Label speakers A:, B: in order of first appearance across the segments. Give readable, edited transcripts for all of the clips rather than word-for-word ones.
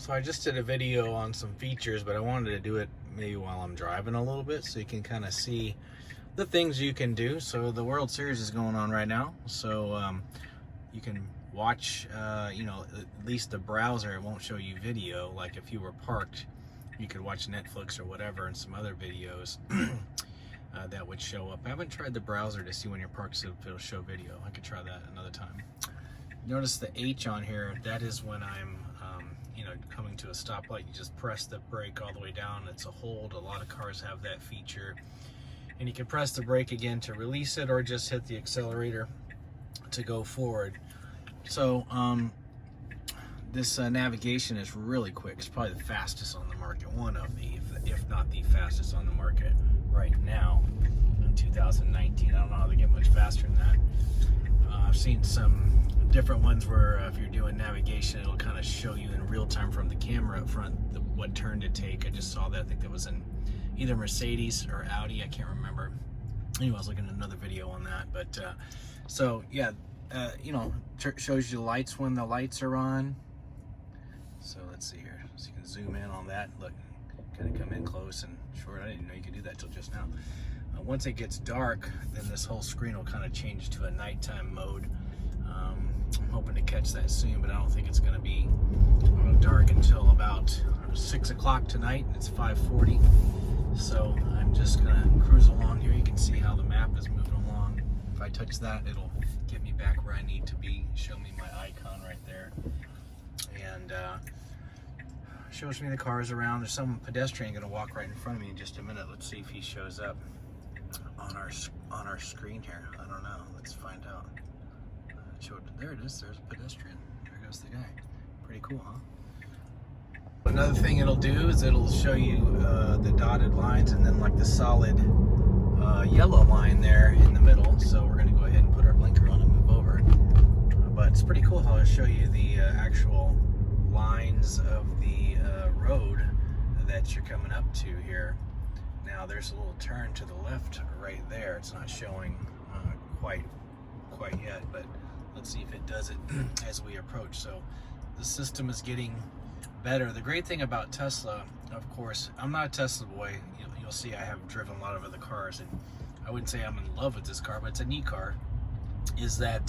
A: So I just did a video on some features, but I wanted to do it maybe while I'm driving a little bit so you can kind of see the things you can do. So the World Series is going on right now, so you can watch, you know, at least the browser, it won't show you video. Like if you were parked, you could watch Netflix or whatever and some other videos that would show up. I haven't tried the browser to see when you're parked so if it'll show video. I could try that another time. Notice the H on here, that is when I'm you know, coming to a stoplight. You just press the brake all the way down. It's a hold. A lot of cars have that feature. And you can press the brake again to release it, or just hit the accelerator to go forward. So this navigation is really quick. It's probably the fastest on the market, one of the, if not the fastest on the market right now in 2019. I don't know how they get much faster than that. I've seen some different ones where if you're doing navigation, it'll kind of show you in real time from the camera up front what turn to take. I just saw that. I think that was in either Mercedes or Audi. I can't remember. Anyway, I was looking at another video on that. But so yeah, you know, shows you the lights when the lights are on. So let's see here. So you can zoom in on that. Look, kind of come in close and short. I didn't know you could do that till just now. Once it gets dark, then this whole screen will kind of change to a nighttime mode. I'm hoping to catch that soon, but I don't think it's going to be dark until about 6 o'clock tonight. It's 5:40, so I'm just going to cruise along here. You can see how the map is moving along. If I touch that, it'll get me back where I need to be, show me my icon right there, and shows me the cars around. There's some pedestrian going to walk right in front of me in just a minute. Let's see if he shows up on our screen here. I don't know. Let's find out. There it is. There's a pedestrian. There goes the guy. Pretty cool, huh? Another thing it'll do is it'll show you the dotted lines and then like the solid yellow line there in the middle. So we're going to go ahead and put our blinker on and move over. But it's pretty cool how it'll show you the actual lines of the road that you're coming up to here. Now there's a little turn to the left right there. It's not showing quite yet, but let's see if it does it as we approach. So the system is getting better. The great thing about Tesla, of course, I'm not a Tesla boy. You'll see I have driven a lot of other cars, and I wouldn't say I'm in love with this car, but it's a neat car, is that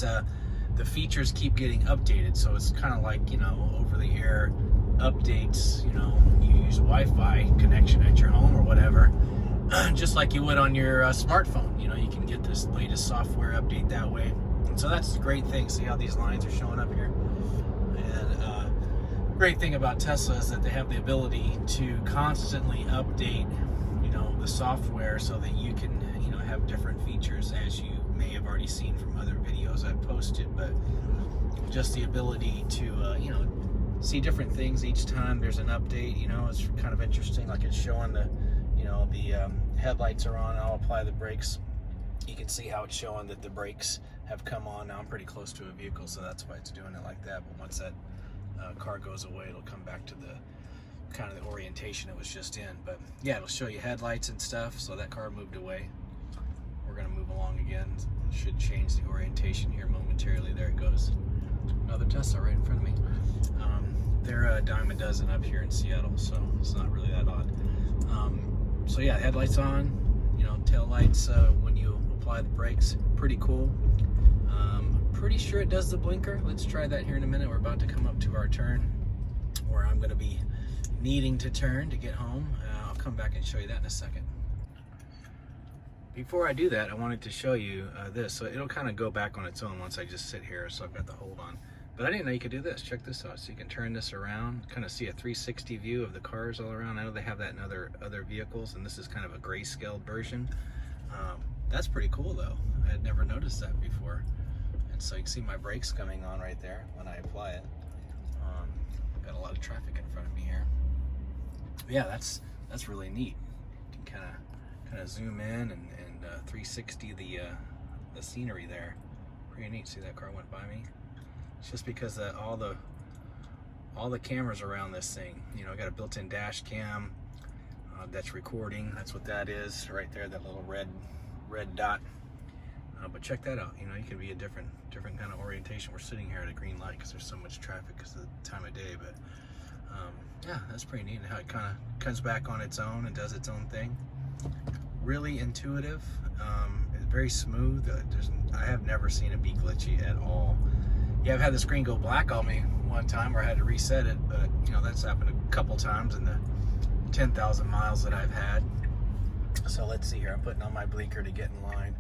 A: the features keep getting updated. So it's kind of like, you know, over-the-air updates. You know, you use Wi-Fi connection at your home or whatever, just like you would on your smartphone. You know, you can get this latest software update that way. And so that's the great thing. See how these lines are showing up here? And great thing about Tesla is that they have the ability to constantly update, you know, the software so that you can, you know, have different features, as you may have already seen from other videos I've posted. But just the ability to, you know, see different things each time there's an update. You know, it's kind of interesting. Like it's showing the, you know, the headlights are on. I'll apply the brakes. You can see how it's showing that the brakes have come on. Now I'm pretty close to a vehicle, so that's why it's doing it like that. But once that car goes away, it'll come back to the kind of the orientation it was just in. But yeah, it'll show you headlights and stuff. So that car moved away. We're gonna move along again. Should change the orientation here momentarily. There it goes. Another Tesla right in front of me. They're a dime a dozen up here in Seattle, so it's not really that odd. So yeah, headlights on, you know, tail lights when you apply the brakes. Pretty cool. Pretty sure it does the blinker. Let's try that here in a minute. We're about to come up to our turn where I'm going to be needing to turn to get home. I'll come back and show you that in a second. Before I do that, I wanted to show you this. So it'll kind of go back on its own once I just sit here. So I've got the hold on. But I didn't know you could do this. Check this out. So you can turn this around, kind of see a 360 view of the cars all around. I know they have that in other vehicles, and this is kind of a grayscale version. That's pretty cool though. I had never noticed that before. And so you can see my brakes coming on right there when I apply it. Got a lot of traffic in front of me here. Yeah, that's really neat. You can kind of zoom in and 360 the scenery there. Pretty neat. See that car went by me? It's just because all the cameras around this thing. You know, I got a built-in dash cam that's recording. That's what that is right there. That little red dot. But check that out. You know, you can be a different kind of orientation. We're sitting here at a green light because there's so much traffic because of the time of day. But Yeah, that's pretty neat how it kind of comes back on its own and does its own thing. Really intuitive. It's very smooth. I have never seen it be glitchy at all. Yeah, I've had the screen go black on me one time where I had to reset it, but you know, that's happened a couple times in the 10,000 miles that I've had. So let's see here. I'm putting on my blinker to get in line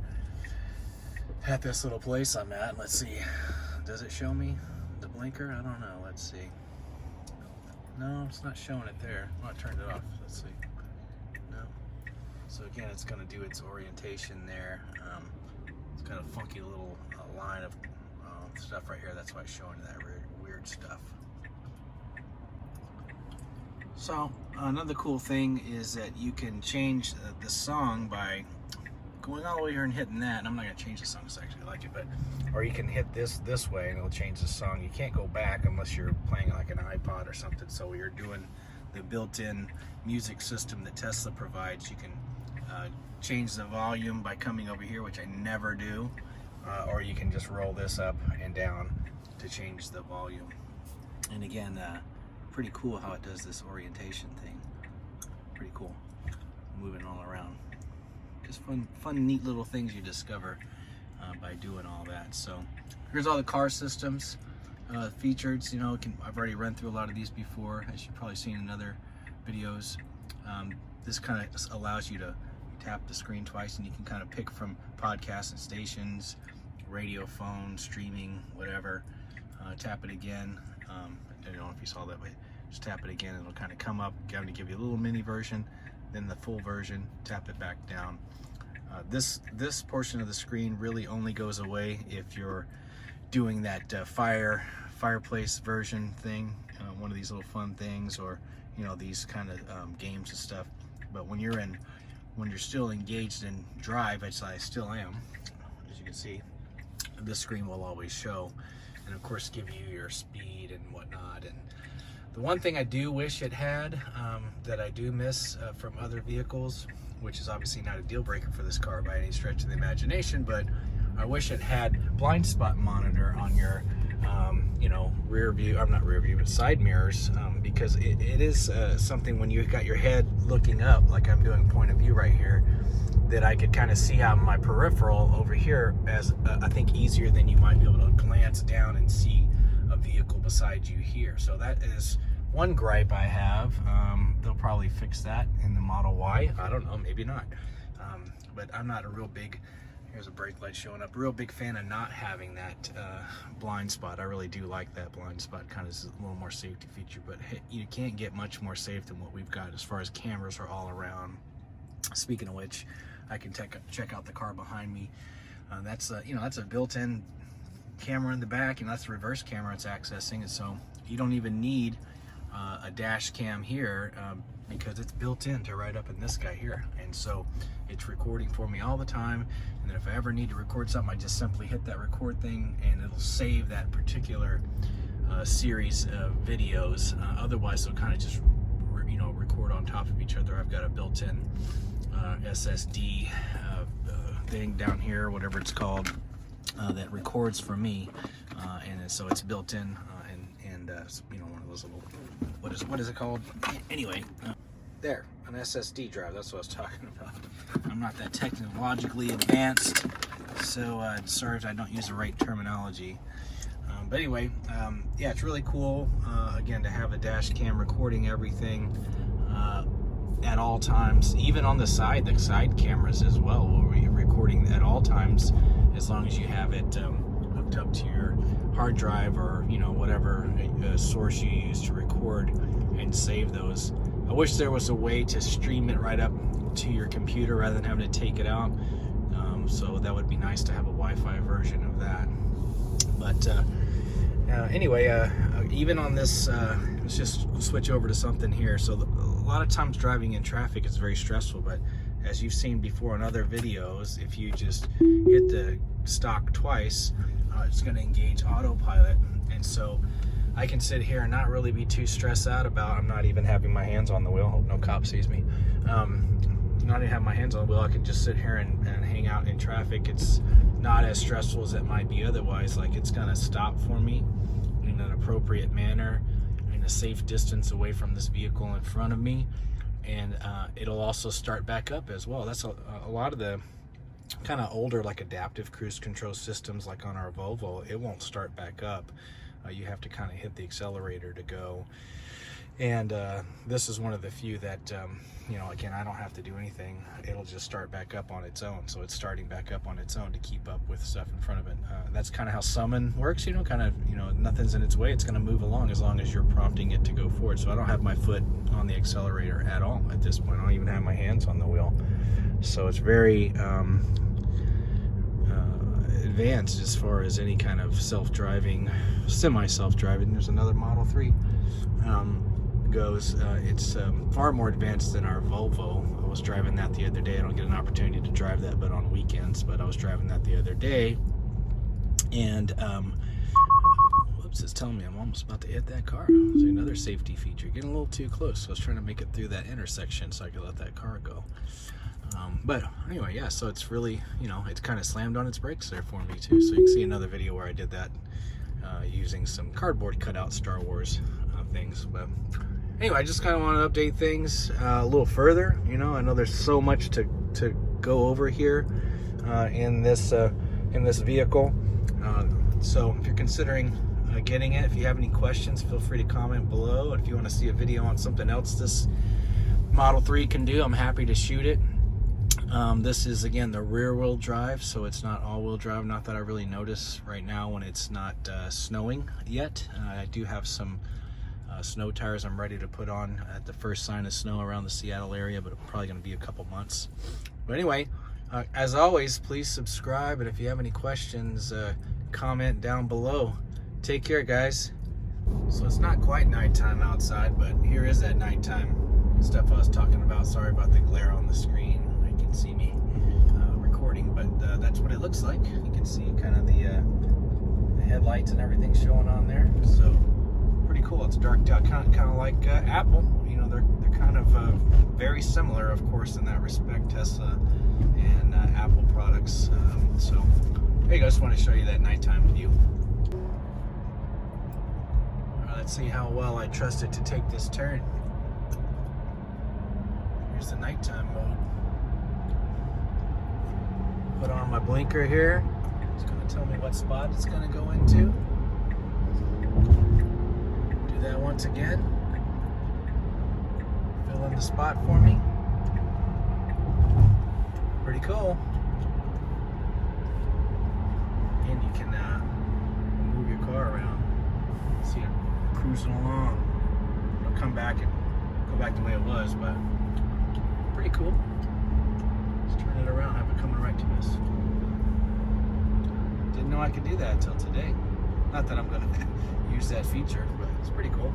A: at this little place I'm at. Let's see. Does it show me the blinker? I don't know. Let's see. No, it's not showing it there. Oh, I turned it off. Let's see. No. So again, it's going to do its orientation there. It's got a funky little line of stuff right here. That's why it's showing that weird stuff. So another cool thing is that you can change the song by going all the way here and hitting that. And I'm not going to change the song because I actually like it, but or you can hit this way and it'll change the song. You can't go back unless you're playing like an iPod or something. So you're doing the built-in music system that Tesla provides. You can change the volume by coming over here, which I never do, or you can just roll this up and down to change the volume. And again, pretty cool how it does this orientation thing. Pretty cool, moving all around. Just fun, neat little things you discover by doing all that. So here's all the car systems featured. You know, I've already run through a lot of these before, as you've probably seen in other videos. This kind of allows you to tap the screen twice, and you can kind of pick from podcasts and stations, radio, phone, streaming, whatever. Tap it again. I don't know if you saw that, but just tap it again, it'll kind of come up. Going to give you a little mini version, then the full version. Tap it back down. This portion of the screen really only goes away if you're doing that fireplace version thing, one of these little fun things, or you know, these kind of games and stuff. But when you're still engaged in drive, which I still am, as you can see, this screen will always show, and of course give you your speed and whatnot. And the one thing I do wish it had, that I do miss from other vehicles, which is obviously not a deal breaker for this car by any stretch of the imagination, but I wish it had blind spot monitor on your you know, rear view, I'm not rear view, but side mirrors, because it is something when you've got your head looking up, like I'm doing point of view right here, that I could kind of see out my peripheral over here as I think easier than you might be able to glance down and see a vehicle beside you here. So that is one gripe I have. They'll probably fix that in the Model Y. I don't know, maybe not. But I'm not a real big, here's a brake light showing up, real big fan of not having that blind spot. I really do like that blind spot, kind of is a little more safety feature, but you can't get much more safe than what we've got as far as cameras are all around. Speaking of which, I can check out the car behind me. That's you know, that's a built-in camera in the back, and that's the reverse camera it's accessing, and so you don't even need a dash cam here because it's built into right up in this guy here, and so it's recording for me all the time. And then if I ever need to record something, I just simply hit that record thing and it'll save that particular series of videos. Otherwise they'll kind of just you know, record on top of each other. I've got a built-in SSD thing down here, whatever it's called, that records for me, and so it's built in, and you know, one of those little, what is it called? Anyway, there, an SSD drive. That's what I was talking about. I'm not that technologically advanced, so sorry if I don't use the right terminology. But anyway, yeah, it's really cool, again, to have a dash cam recording everything at all times, even on the side cameras as well, will be recording at all times, as long as you have it hooked up to your hard drive or, you know, whatever source you use to record and save those. I wish there was a way to stream it right up to your computer rather than having to take it out. So that would be nice to have a Wi-Fi version of that. But anyway, even on this, let's just switch over to something here. So a lot of times driving in traffic is very stressful, but as you've seen before in other videos, if you just hit the stock twice, it's going to engage autopilot. And so I can sit here and not really be too stressed out about, I'm not even having my hands on the wheel. Hope no cop sees me. Not even have my hands on the wheel. I can just sit here and hang out in traffic. It's not as stressful as it might be otherwise. Like, it's going to stop for me in an appropriate manner, and a safe distance away from this vehicle in front of me, and it'll also start back up as well. That's a lot of the kind of older, like adaptive cruise control systems, like on our Volvo, it won't start back up. You have to kind of hit the accelerator to go. And this is one of the few that, you know, again, I don't have to do anything. It'll just start back up on its own. So it's starting back up on its own to keep up with stuff in front of it. That's kind of how Summon works, you know, kind of, you know, nothing's in its way. It's going to move along as long as you're prompting it to go forward. So I don't have my foot on the accelerator at all at this point. I don't even have my hands on the wheel. So it's very advanced as far as any kind of self-driving, semi-self-driving. There's another Model 3. Goes. It's far more advanced than our Volvo. I was driving that the other day. I don't get an opportunity to drive that but on weekends, but I was driving that the other day, and whoops, it's telling me I'm almost about to hit that car. There's another safety feature, getting a little too close. So I was trying to make it through that intersection so I could let that car go. But anyway, yeah, so it's really, you know, it's kind of slammed on its brakes there for me too. So you can see another video where I did that using some cardboard cutout Star Wars things. But anyway, I just kind of want to update things a little further. You know, I know there's so much to go over here in this vehicle. So if you're considering getting it, if you have any questions, feel free to comment below. And if you want to see a video on something else this Model 3 can do, I'm happy to shoot it. This is, again, the rear-wheel drive, so it's not all-wheel drive. Not that I really notice right now when it's not snowing yet. I do have some snow tires I'm ready to put on at the first sign of snow around the Seattle area, but it's probably going to be a couple months. But anyway, as always, please subscribe, and if you have any questions, comment down below. Take care, guys. So it's not quite nighttime outside, but here is that nighttime stuff I was talking about. Sorry about the glare on the screen. You can see me recording, but that's what it looks like. You can see kind of the headlights and everything showing on there. So pretty cool. It's darked out, kind of like Apple. You know, they're kind of very similar, of course, in that respect, Tesla and Apple products. So there you go. Just want to show you that nighttime view. Let's see how well I trust it to take this turn. Here's the nighttime mode. Put on my blinker here. It's going to tell me what spot it's going to go into. Do that once again. Fill in the spot for me. Pretty cool. And you can move your car around. See it cruising along. It'll come back and go back the way it was, but pretty cool. Let's turn it around, have it coming right to us. Didn't know I could do that until today. Not that I'm gonna use that feature, but it's pretty cool.